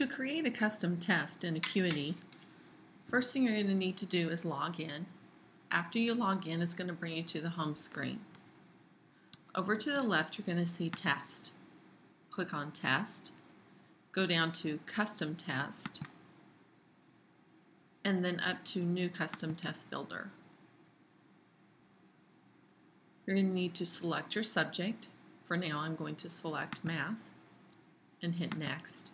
To create a custom test in Acuity, first thing you're going to need to do is log in. After you log in, it's going to bring you to the home screen. Over to the left, you're going to see Test. Click on Test, go down to Custom Test, and then up to New Custom Test Builder. You're going to need to select your subject. For now, I'm going to select Math and hit Next.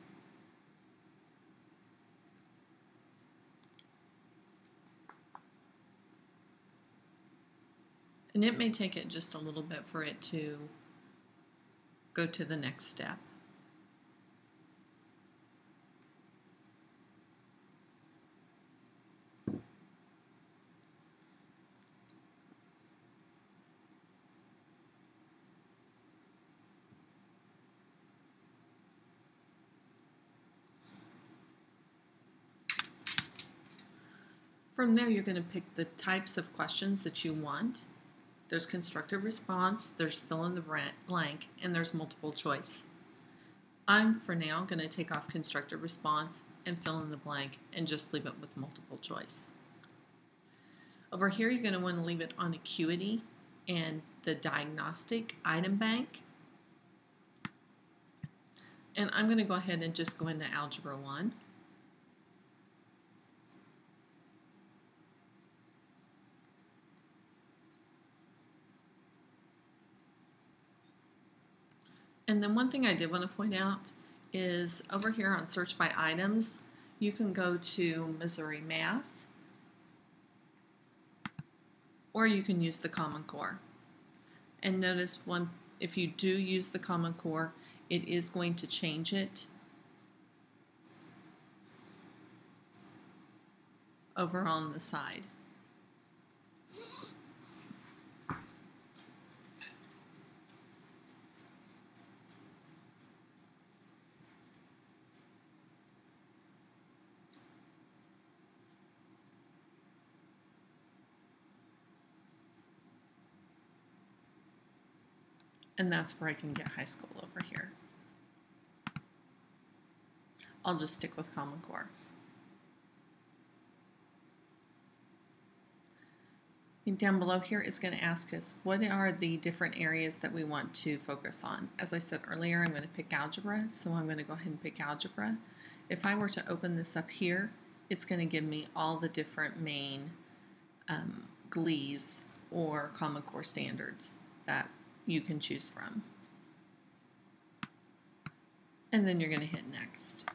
And it may take it just a little bit for it to go to the next step. From there, you're going to pick the types of questions that you want. There's constructive response, there's fill in the blank, and there's multiple choice. I'm, for now, going to take off constructive response and fill in the blank and just leave it with multiple choice. Over here, you're going to want to leave it on Acuity and the diagnostic item bank. And I'm going to go ahead and just go into Algebra 1. And then one thing I did want to point out is over here on Search by Items, you can go to Missouri Math, or you can use the Common Core. And notice if you do use the Common Core, it is going to change it over on the side. And that's where I can get high school over here. I'll just stick with Common Core. And down below here, it's going to ask us what are the different areas that we want to focus on. As I said earlier, I'm going to pick algebra, so I'm going to go ahead and pick algebra. If I were to open this up here, it's going to give me all the different main GLEs or Common Core standards that you can choose from. And then you're going to hit Next.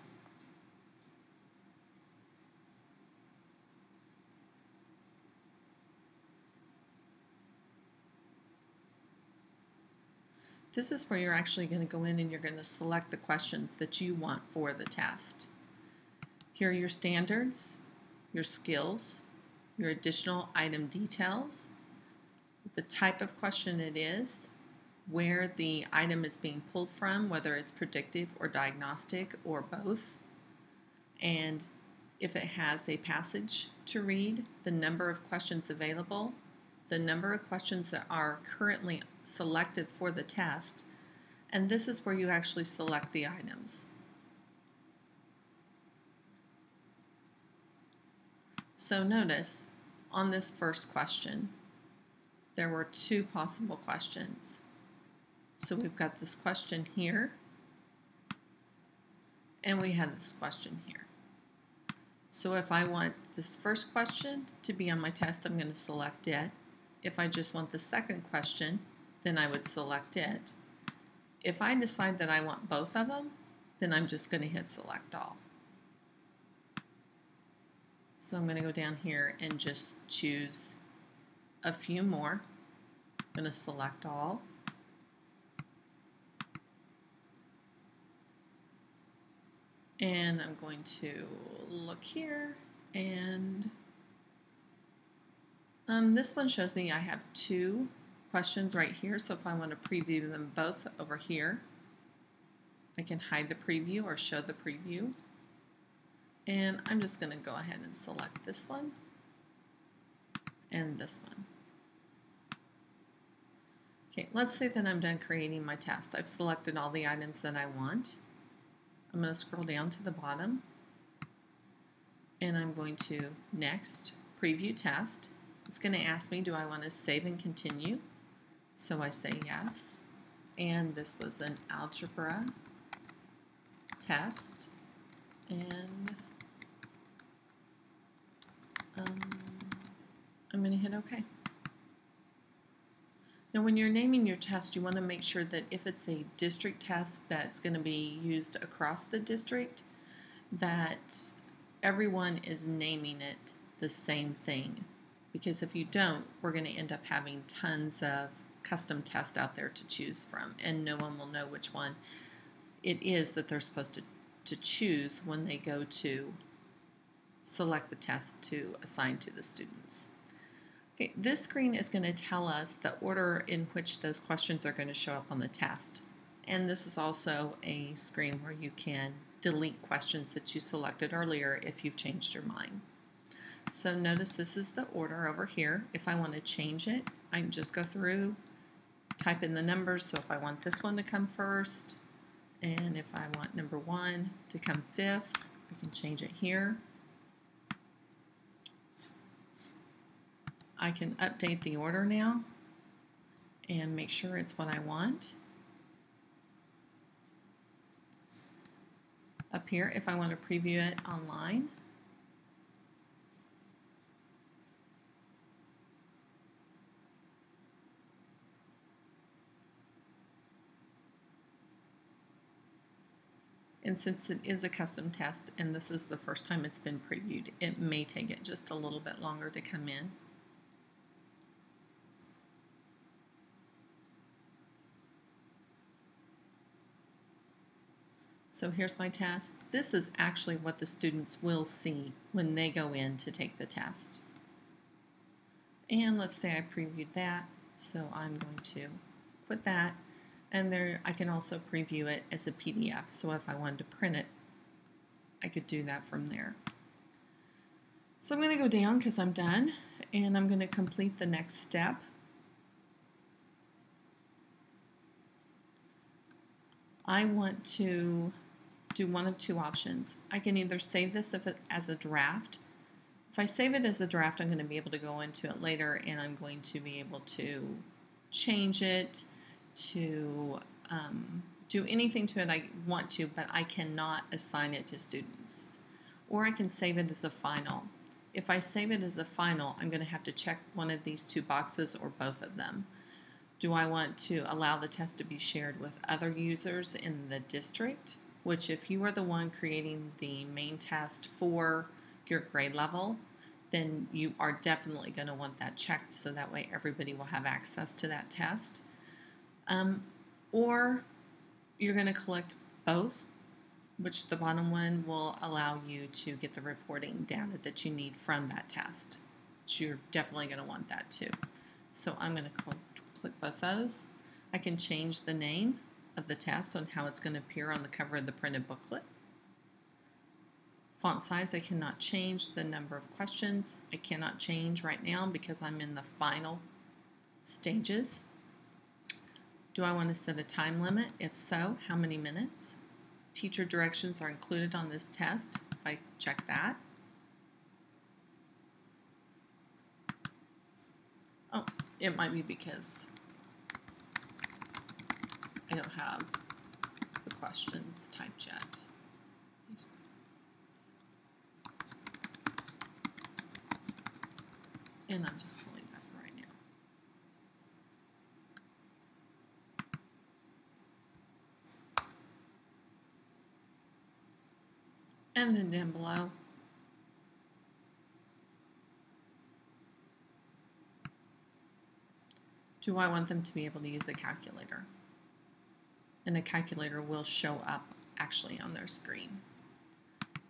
This is where you're actually going to go in and you're going to select the questions that you want for the test. Here are your standards, your skills, your additional item details, the type of question it is, where the item is being pulled from, whether it's predictive or diagnostic or both, and if it has a passage to read, the number of questions available, the number of questions that are currently selected for the test, and this is where you actually select the items. So notice on this first question, there were two possible questions. So we've got this question here, and we have this question here. So if I want this first question to be on my test, I'm going to select it. If I just want the second question, then I would select it. If I decide that I want both of them, then I'm just going to hit Select All. So I'm going to go down here and just choose a few more. I'm going to select all. And I'm going to look here, and this one shows me I have two questions right here, so if I want to preview them both over here, I can hide the preview or show the preview. And I'm just going to go ahead and select this one and this one. Okay, let's say that I'm done creating my test. I've selected all the items that I want. I'm going to scroll down to the bottom and I'm going to Next, Preview Test. It's going to ask me, do I want to save and continue? So I say yes. And this was an algebra test. And I'm going to hit OK. Now when you're naming your test, you want to make sure that if it's a district test that's going to be used across the district, that everyone is naming it the same thing. Because if you don't, we're going to end up having tons of custom tests out there to choose from, and no one will know which one it is that they're supposed to choose when they go to select the test to assign to the students. Okay, this screen is going to tell us the order in which those questions are going to show up on the test. And this is also a screen where you can delete questions that you selected earlier if you've changed your mind. So notice this is the order over here. If I want to change it, I can just go through, type in the numbers. So if I want this one to come first, and if I want number 1 to come fifth, I can change it here. I can update the order now and make sure it's what I want. Up here, if I want to preview it online, and since it is a custom test and this is the first time it's been previewed, it may take it just a little bit longer to come in. So here's my test. This is actually what the students will see when they go in to take the test. And let's say I previewed that, so I'm going to quit that. And there, I can also preview it as a PDF, so if I wanted to print it, I could do that from there. So I'm going to go down because I'm done, and I'm going to complete the next step. I want to do one of two options. I can either save this as a draft. If I save it as a draft, I'm going to be able to go into it later and I'm going to be able to change it, to do anything to it I want to, but I cannot assign it to students. Or I can save it as a final. If I save it as a final, I'm going to have to check one of these two boxes or both of them. Do I want to allow the test to be shared with other users in the district? Which if you are the one creating the main test for your grade level, then you are definitely going to want that checked so that way everybody will have access to that test. Or you're going to collect both, which the bottom one will allow you to get the reporting data that you need from that test. Which you're definitely going to want that too. So I'm going to click both those. I can change the name of the test on how it's going to appear on the cover of the printed booklet. Font size, I cannot change. The number of questions, I cannot change right now because I'm in the final stages. Do I want to set a time limit? If so, how many minutes? Teacher directions are included on this test. If I check that. Oh, it might be because I don't have the questions typed yet. And I'm just going to leave that for right now. And then down below, do I want them to be able to use a calculator? And a calculator will show up actually on their screen.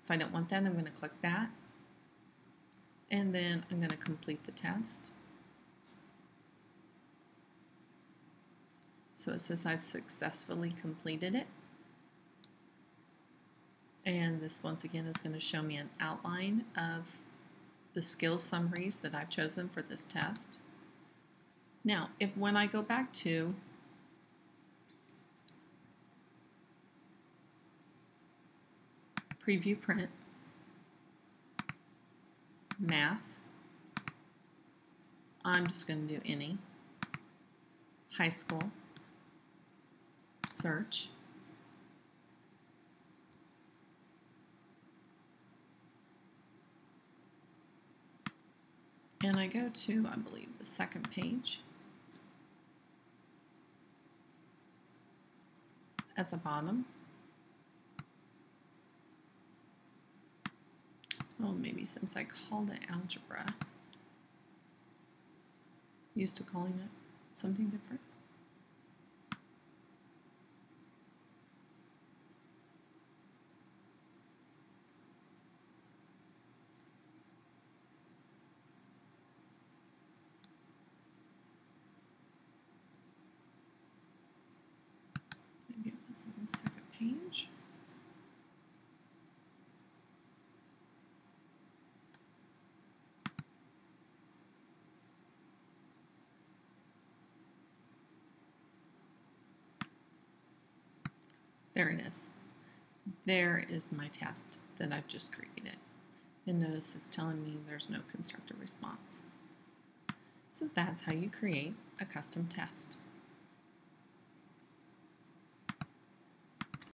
If I don't want that, I'm going to click that. And then I'm going to complete the test. So it says I've successfully completed it. And this once again is going to show me an outline of the skills summaries that I've chosen for this test. Now, when I go back to preview print, math, I'm just going to do any, high school, search, and I go to, I believe, the second page. At the bottom, well, maybe since I called it algebra, used to calling it something different. Maybe it was on the second page. There it is. There is my test that I've just created. And notice it's telling me there's no constructor response. So that's how you create a custom test.